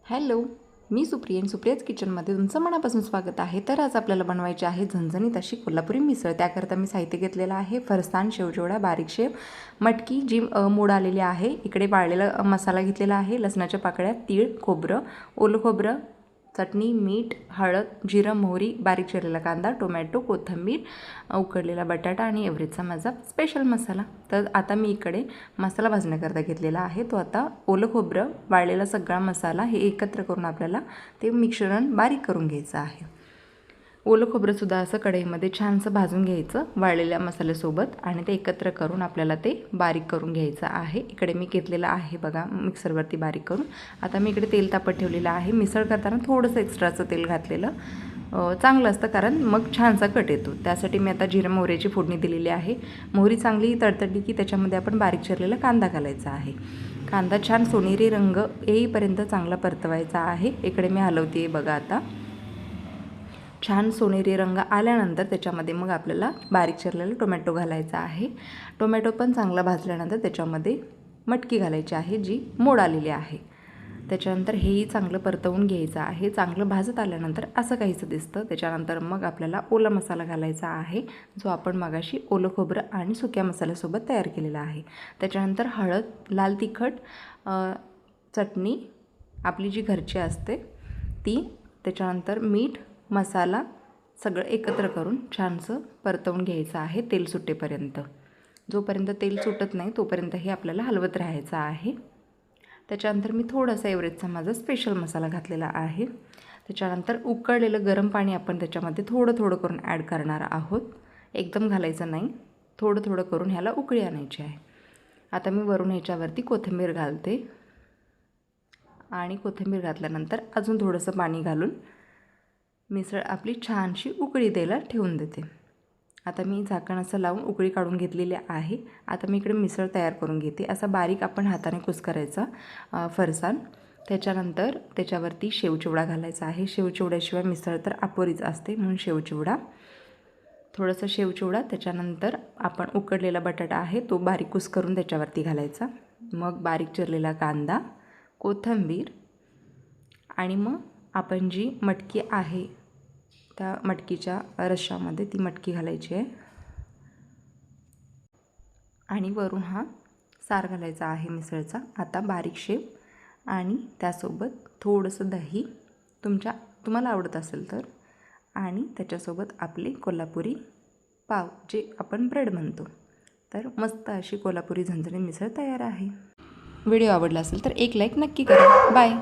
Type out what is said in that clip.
Hello, मी सुप्रिया सुप्रियाज किचनमध्ये तुमचं मनापासून स्वागत आहे. तर आज आपल्याला बनवायची आहे झणझणीत अशी कोल्हापुरी मिसळ. त्याकरता मी साहित्य घेतलेलं आहे फरसाण, शेवचिवडा, बारीक शेव, मटकी जी मोड आलेली आहे. इकडे वाळलेला मसाला घेतलेला आहे, लसणाच्या पाकळ्या, तीळ, खोबरं, ओलं खोबरं, चटणी, मीठ, हळद, जिरं, मोहरी, बारीक चिरलेला कांदा, टोमॅटो, कोथिंबीर, उकडलेला बटाटा आणि एव्हरेजचा माझा स्पेशल मसाला. तर आता मी इकडे मसाला भाजण्याकरता घेतलेला आहे. तो आता ओलं खोबरं, वाळलेला सगळा मसाला हे एकत्र करून आपल्याला ते मिश्रण बारीक करून घ्यायचं आहे. ओलं खोबरंसुद्धा असं कढईमध्ये छानसं भाजून घ्यायचं वाळलेल्या मसाल्यासोबत आणि ते एकत्र करून आपल्याला ते बारीक करून घ्यायचं आहे. इकडे मी घेतलेलं आहे बघा मिक्सरवरती बारीक करून. आता मी इकडे तेल तापत ठेवलेलं आहे. मिसळ करताना थोडंसं एक्स्ट्राचं तेल घातलेलं चांगलं असतं, कारण मग छानसा कट येतो. त्यासाठी मी आता जिरं मोहरीची फोडणी दिलेली आहे. मोहरी चांगली तडतडली की त्याच्यामध्ये आपण बारीक चिरलेला कांदा घालायचा आहे. कांदा छान सोनेरी रंग येईपर्यंत चांगला परतवायचा आहे. इकडे मी हलवते बघा. आता छान सोनेरी रंग आल्यानंतर त्याच्यामध्ये मग आपल्याला बारीक चिरलेला टोमॅटो घालायचा आहे. टोमॅटो पण चांगला भाजल्यानंतर त्याच्यामध्ये मटकी घालायची आहे जी मोड आलेली आहे. त्याच्यानंतर हेही चांगलं परतवून घ्यायचं आहे. चांगलं भाजत आल्यानंतर असं काहीचं दिसतं. त्याच्यानंतर मग आपल्याला ओला मसाला घालायचा आहे, जो आपण मगाशी ओलं खोबरं आणि सुक्या मसाल्यासोबत तयार केलेला आहे. त्याच्यानंतर हळद, लाल तिखट, चटणी आपली जी घरची असते ती, त्याच्यानंतर मीठ, मसाला सगळं एकत्र करून छानसं परतवून घ्यायचं आहे तेल सुटेपर्यंत. जोपर्यंत तेल सुटत नाही तोपर्यंत हे आपल्याला हलवत राहायचं आहे. त्याच्यानंतर मी थोडासा एव्हरेजचा माझा स्पेशल मसाला घातलेला आहे. त्याच्यानंतर उकळलेलं गरम पाणी आपण त्याच्यामध्ये थोडं थोडं करून ॲड करणार आहोत. एकदम घालायचं नाही, थोडं थोडं करून ह्याला उकळी आणायची आहे. आता मी वरून ह्याच्यावरती कोथिंबीर घालते आणि कोथिंबीर घातल्यानंतर अजून थोडंसं पाणी घालून मिसळ आपली छानशी उकळी द्यायला ठेवून देते. आता मी झाकण असं लावून उकळी काढून घेतलेली आहे. आता मी इकडे मिसळ तयार करून घेते. असा बारीक आपण हाताने कुस्करायचा फरसाण. त्याच्यानंतर त्याच्यावरती शेवचिवडा घालायचा आहे. शेवचिवड्याशिवाय मिसळ तर अपुरीच असते, म्हणून शेवचिवडा, थोडंसं शेवचिवडा. त्याच्यानंतर आपण उकडलेला बटाटा आहे तो बारीक कुस्करून त्याच्यावरती घालायचा. मग बारीक चिरलेला कांदा, कोथिंबीर आणि मग आपण जी मटकी आहे त्या मटकीच्या रश्श्यामध्ये ती मटकी घालायची आहे आणि वरून हा सार घालायचा आहे मिसळचा. आता बारीक शेव आणि त्यासोबत थोडंसं दही तुम्हाला आवडत असेल तर, आणि त्याच्यासोबत आपली कोल्हापुरी पाव जे आपण ब्रेड म्हणतो. तर मस्त अशी कोल्हापुरी झणझणीत मिसळ तयार आहे. व्हिडिओ आवडला असेल तर एक लाईक नक्की करा. बाय.